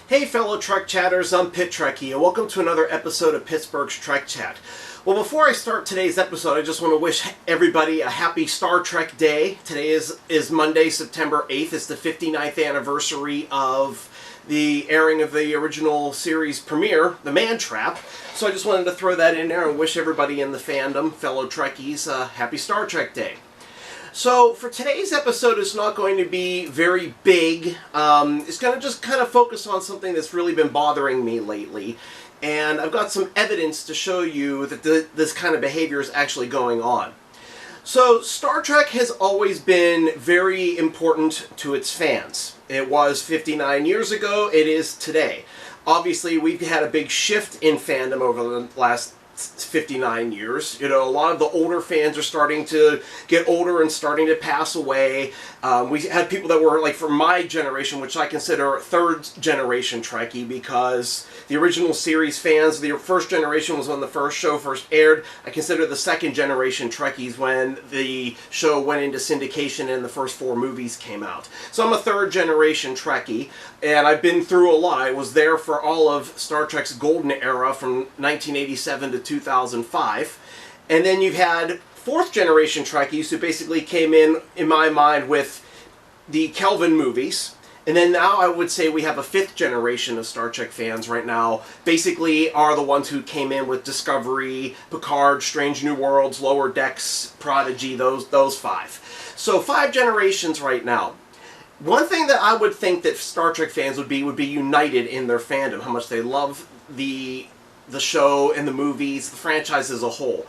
Hey fellow Trek Chatters, I'm Pit Trekkie, and welcome to another episode of Pittsburgh's Trek Chat. Well, before I start today's episode, I just want to wish everybody a happy Star Trek Day. Today is Monday, September 8th. It's the 59th anniversary of the airing of the original series premiere, The Man Trap. So I just wanted to throw that in there and wish everybody in the fandom, fellow Trekkies, a happy Star Trek Day. So for today's episode, it's not going to be very big. It's going to just kind of focus on something that's really been bothering me lately. And I've got some evidence to show you that this kind of behavior is actually going on. So Star Trek has always been very important to its fans. It was 59 years ago, it is today. Obviously, we've had a big shift in fandom over the last 59 years. You know, a lot of the older fans are starting to get older and starting to pass away. We had people that were like from my generation, which I consider third generation Trekkie, because the original series fans, the first generation was when the first show first aired. I consider the second generation Trekkies when the show went into syndication and the first 4 movies came out. So I'm a third generation Trekkie, and I've been through a lot. I was there for all of Star Trek's golden era from 1987 to 2005. And then you've had fourth generation Trekkies who basically came in my mind, with the Kelvin movies. And then now I would say we have a 5th generation of Star Trek fans right now. Basically are the ones who came in with Discovery, Picard, Strange New Worlds, Lower Decks, Prodigy, those 5. So 5 generations right now. One thing that I would think that Star Trek fans would be united in their fandom, how much they love the show and the movies, the franchise as a whole.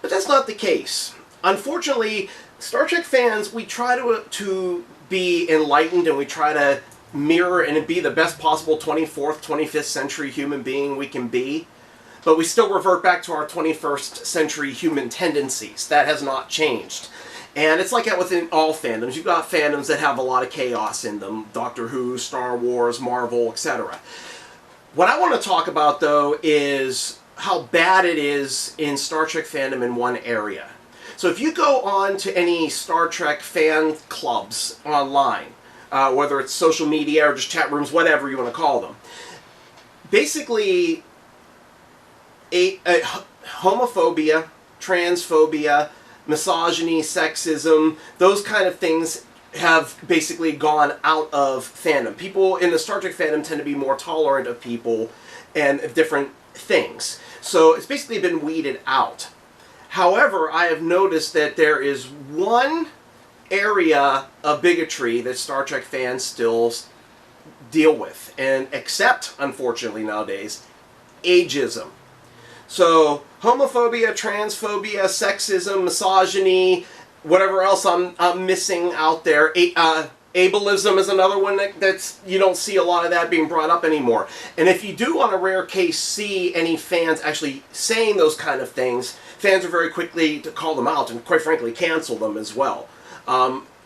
But that's not the case. Unfortunately, Star Trek fans, we try to be enlightened, and we try to mirror and be the best possible 24th, 25th century human being we can be. But we still revert back to our 21st century human tendencies. That has not changed. And it's like that within all fandoms. You've got fandoms that have a lot of chaos in them. Doctor Who, Star Wars, Marvel, etc. What I want to talk about, though, is how bad it is in Star Trek fandom in one area. So if you go on to any Star Trek fan clubs online, whether it's social media or just chat rooms, whatever you want to call them, basically homophobia, transphobia, misogyny, sexism, those kind of things have basically gone out of fandom. People in the Star Trek fandom tend to be more tolerant of people and of different things. So it's basically been weeded out. However, I have noticed that there is one area of bigotry that Star Trek fans still deal with and accept, unfortunately nowadays: ageism. So homophobia, transphobia, sexism, misogyny, whatever else I'm missing out there. Ableism is another one that's you don't see a lot of that being brought up anymore. And if you do, on a rare case, see any fans actually saying those kind of things, fans are very quickly to call them out and, quite frankly, cancel them as well.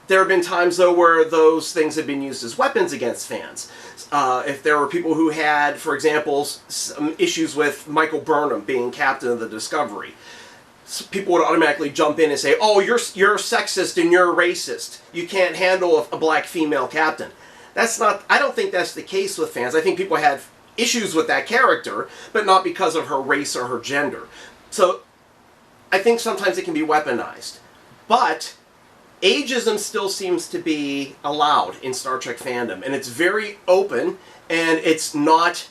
There have been times, though, where those things have been used as weapons against fans. If there were people who had, for example, some issues with Michael Burnham being captain of the Discovery, people would automatically jump in and say, "Oh, you're sexist and you're racist. You can't handle a black female captain." That's not. I don't think that's the case with fans. I think people had issues with that character, but not because of her race or her gender. So I think sometimes it can be weaponized. But ageism still seems to be allowed in Star Trek fandom, and it's very open, and it's not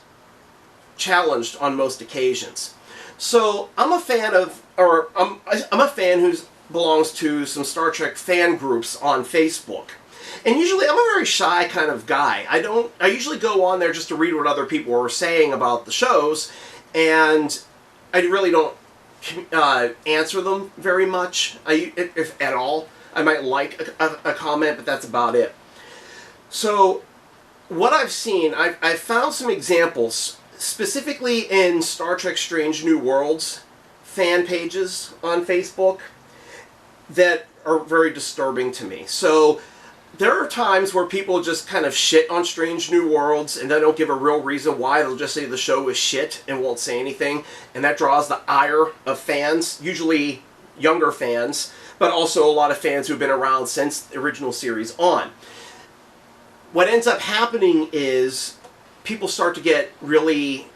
challenged on most occasions. So I'm a fan of, or I'm a fan who belongs to some Star Trek fan groups on Facebook. And usually I'm a very shy kind of guy. I usually go on there just to read what other people are saying about the shows, and I really don't answer them very much, if at all. I might like a comment, but that's about it. So what I've seen, I've found some examples, specifically in Star Trek Strange New Worlds fan pages on Facebook, that are very disturbing to me. So there are times where people just kind of shit on Strange New Worlds, and they don't give a real reason why. They'll just say the show is shit and won't say anything, and that draws the ire of fans, usually younger fans, but also a lot of fans who've been around since the original series on. What ends up happening is people start to get really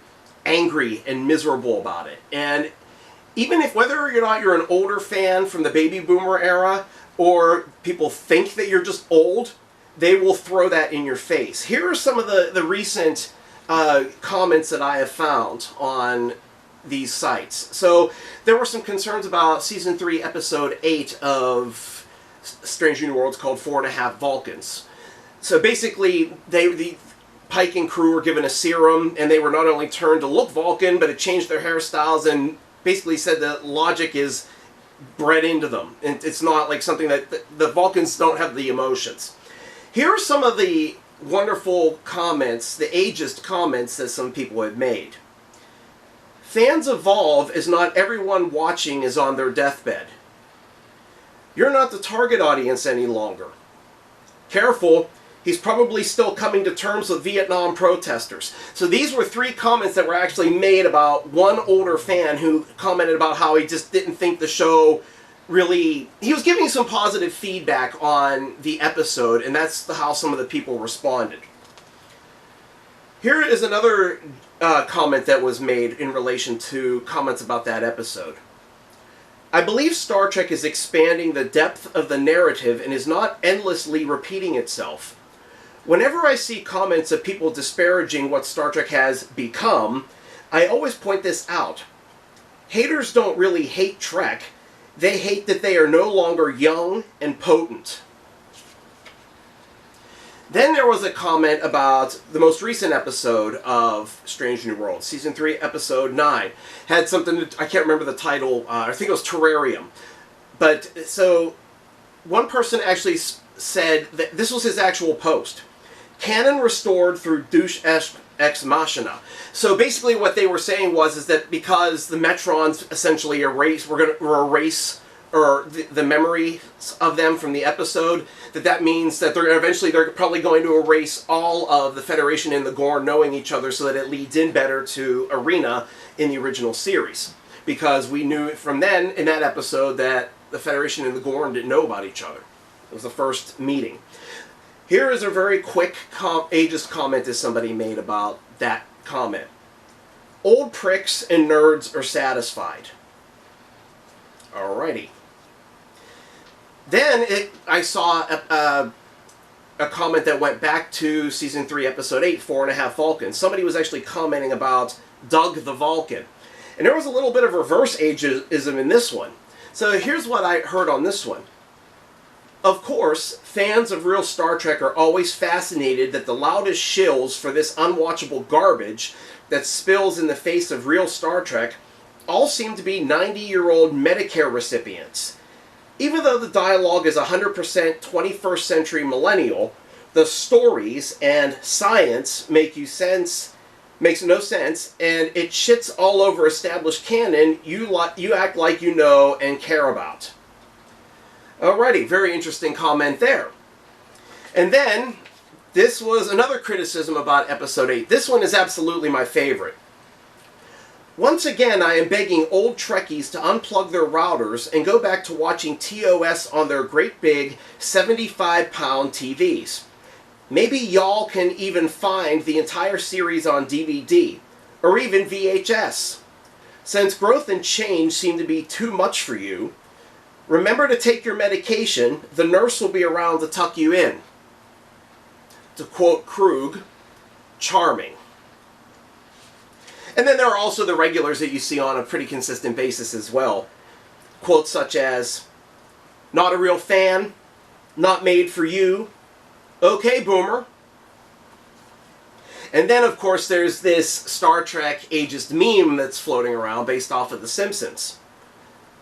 angry and miserable about it. And even if, whether or not you're an older fan from the baby boomer era, or people think that you're just old, they will throw that in your face. Here are some of the recent comments that I have found on these sites. So there were some concerns about Season 3, Episode 8 of Strange New Worlds called 4.5 Vulcans. So basically, the Pike and crew were given a serum, and they were not only turned to look Vulcan, but it changed their hairstyles, and basically said that logic is bred into them. And it's not like something that the Vulcans don't have the emotions. Here are some of the wonderful comments, the ageist comments that some people have made. Fans evolve as not everyone watching is on their deathbed. You're not the target audience any longer. Careful, he's probably still coming to terms with Vietnam protesters. So these were 3 comments that were actually made about one older fan who commented about how he just didn't think the show really... He was giving some positive feedback on the episode, and that's how some of the people responded. Here is another comment that was made in relation to comments about that episode. I believe Star Trek is expanding the depth of the narrative and is not endlessly repeating itself. Whenever I see comments of people disparaging what Star Trek has become, I always point this out. Haters don't really hate Trek. They hate that they are no longer young and potent. Then there was a comment about the most recent episode of Strange New Worlds, Season 3, Episode 9. Had something, I can't remember the title, I think it was Terrarium. But, so, one person actually said that this was his actual post. Canon restored through douche ex machina. So basically what they were saying was is that because the Metrons essentially were going to erase or the memory of them from the episode, that means that they're probably going to erase all of the Federation and the Gorn knowing each other, so that it leads in better to Arena in the original series. Because we knew from then, in that episode, that the Federation and the Gorn didn't know about each other. It was the first meeting. Here is a very quick ageist comment that somebody made about that comment. Old pricks and nerds are satisfied. Alrighty. Then I saw a comment that went back to Season 3, Episode 8, 4.5 Vulcans. Somebody was actually commenting about Doug the Vulcan. And there was a little bit of reverse ageism in this one. So here's what I heard on this one. Of course, fans of real Star Trek are always fascinated that the loudest shills for this unwatchable garbage that spills in the face of real Star Trek all seem to be 90-year-old Medicare recipients. Even though the dialogue is 100% 21st century millennial, the stories and science makes no sense, and it shits all over established canon you act like you know and care about. Alrighty, very interesting comment there. And then, this was another criticism about Episode 8. This one is absolutely my favorite. Once again, I am begging old Trekkies to unplug their routers and go back to watching TOS on their great big 75-pound TVs. Maybe y'all can even find the entire series on DVD, or even VHS. Since growth and change seem to be too much for you, remember to take your medication. The nurse will be around to tuck you in. To quote Krug, charming. And then there are also the regulars that you see on a pretty consistent basis as well. Quotes such as, not a real fan, not made for you, okay boomer. And then of course there's this Star Trek ageist meme that's floating around based off of The Simpsons.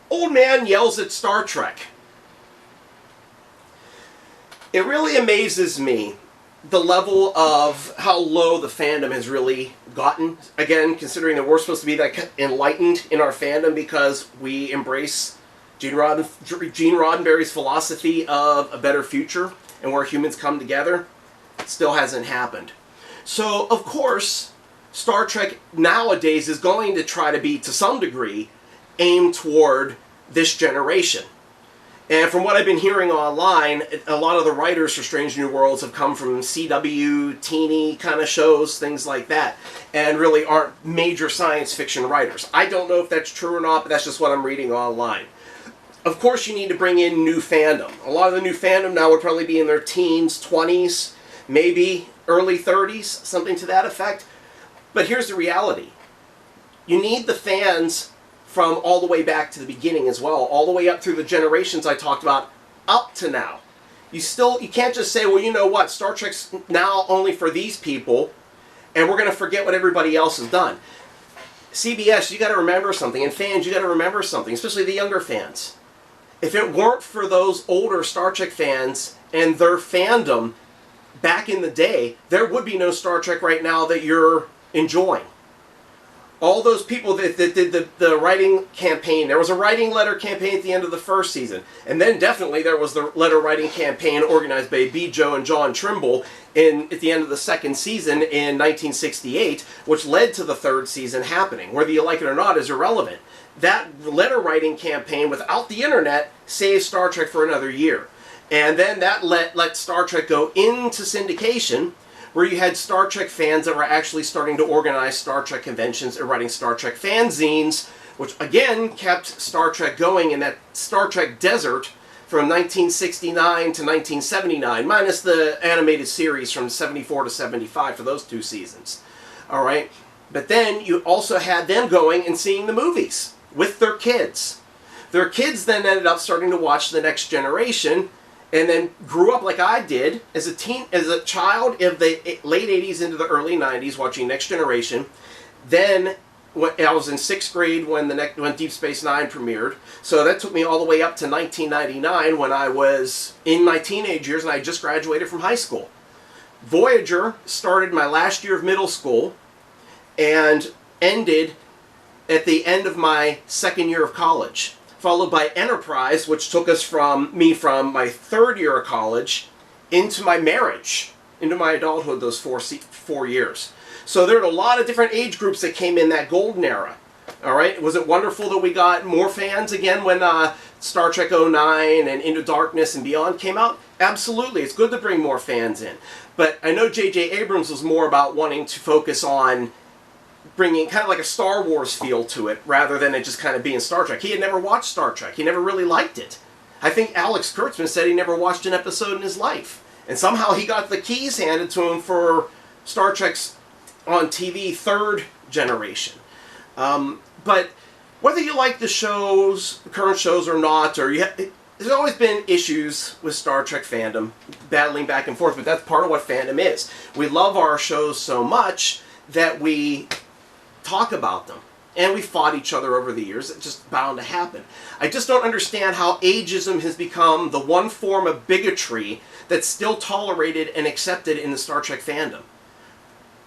Old man yells at Star Trek. It really amazes me the level of how low the fandom has really gotten. Again, considering that we're supposed to be that enlightened in our fandom because we embrace Gene Roddenberry's philosophy of a better future and where humans come together, it still hasn't happened. So, of course, Star Trek nowadays is going to try to be, to some degree, aimed toward this generation. And from what I've been hearing online, a lot of the writers for Strange New Worlds have come from CW, teeny kind of shows, things like that, and really aren't major science fiction writers. I don't know if that's true or not, but that's just what I'm reading online. Of course, you need to bring in new fandom. A lot of the new fandom now would probably be in their teens, 20s, maybe early 30s, something to that effect. But here's the reality. You need the fans from all the way back to the beginning as well, all the way up through the generations I talked about, up to now. You can't just say, well, you know what, Star Trek's now only for these people, and we're going to forget what everybody else has done. CBS, you got to remember something, and fans, you got to remember something, especially the younger fans. If it weren't for those older Star Trek fans and their fandom back in the day, there would be no Star Trek right now that you're enjoying. All those people that did the writing campaign, there was a writing letter campaign at the end of the first season, and then definitely there was the letter writing campaign organized by B. Joe and John Trimble at the end of the second season in 1968, which led to the third season happening. Whether you like it or not is irrelevant. That letter writing campaign without the internet saved Star Trek for another year. And then that let Star Trek go into syndication, where you had Star Trek fans that were actually starting to organize Star Trek conventions and writing Star Trek fanzines, which again kept Star Trek going in that Star Trek desert from 1969 to 1979, minus the animated series from 74 to 75 for those 2 seasons. All right? But then you also had them going and seeing the movies with their kids. Their kids then ended up starting to watch The Next Generation, and then grew up like I did as a child of the late 80s into the early 90s watching Next Generation. Then I was in 6th grade when Deep Space Nine premiered. So that took me all the way up to 1999 when I was in my teenage years and I just graduated from high school. Voyager started my last year of middle school and ended at the end of my second year of college, followed by Enterprise, which took us from my 3rd year of college into my marriage, into my adulthood, those 4 years. So there were a lot of different age groups that came in that golden era. All right, was it wonderful that we got more fans again when Star Trek 09 and Into Darkness and Beyond came out? Absolutely, it's good to bring more fans in. But I know J.J. Abrams was more about wanting to focus on bringing kind of like a Star Wars feel to it, rather than it just kind of being Star Trek. He had never watched Star Trek. He never really liked it. I think Alex Kurtzman said he never watched an episode in his life. And somehow he got the keys handed to him for Star Trek's on TV 3rd generation. But whether you like the shows, the current shows or not, there's always been issues with Star Trek fandom, battling back and forth, but that's part of what fandom is. We love our shows so much that we talk about them. And we fought each other over the years. It's just bound to happen. I just don't understand how ageism has become the one form of bigotry that's still tolerated and accepted in the Star Trek fandom.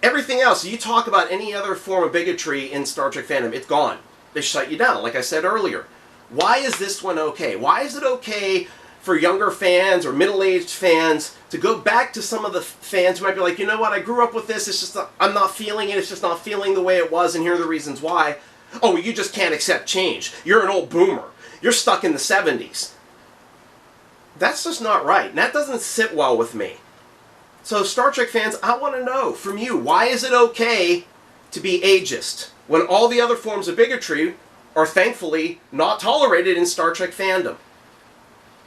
Everything else, you talk about any other form of bigotry in Star Trek fandom, it's gone. They shut you down, like I said earlier. Why is this one okay? Why is it okay for younger fans or middle-aged fans to go back to some of the fans who might be like, you know what, I grew up with this, it's just, I'm not feeling it, it's just not feeling the way it was, and here are the reasons why. Oh, you just can't accept change. You're an old boomer. You're stuck in the 70s. That's just not right, and that doesn't sit well with me. So Star Trek fans, I want to know from you, why is it okay to be ageist when all the other forms of bigotry are thankfully not tolerated in Star Trek fandom?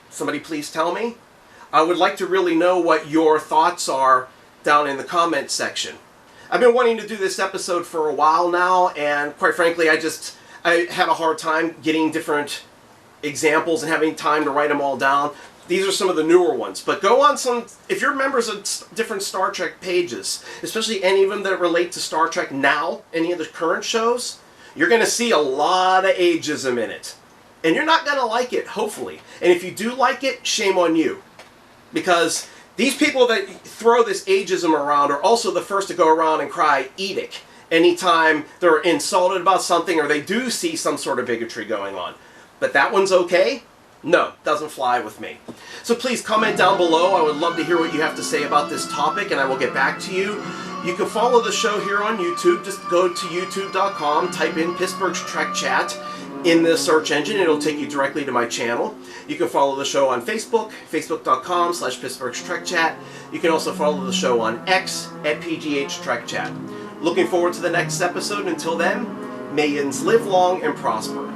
Somebody please tell me. I would like to really know what your thoughts are down in the comments section. I've been wanting to do this episode for a while now, and quite frankly, I had a hard time getting different examples and having time to write them all down. These are some of the newer ones, but go on if you're members of different Star Trek pages, especially any of them that relate to Star Trek now, any of the current shows, you're going to see a lot of ageism in it. And you're not going to like it, hopefully. And if you do like it, shame on you. Because these people that throw this ageism around are also the first to go around and cry, "Edict," anytime they're insulted about something or they do see some sort of bigotry going on. But that one's okay? No, doesn't fly with me. So please comment down below. I would love to hear what you have to say about this topic, and I will get back to you. You can follow the show here on YouTube. Just go to youtube.com, type in Pittsburgh's Trek Chat, in the search engine. It'll take you directly to my channel. You can follow the show on Facebook, facebook.com/Pittsburgh's Trek Chat. You can also follow the show on X at PGH Trek Chat. Looking forward to the next episode. Until then, may yins live long and prosper.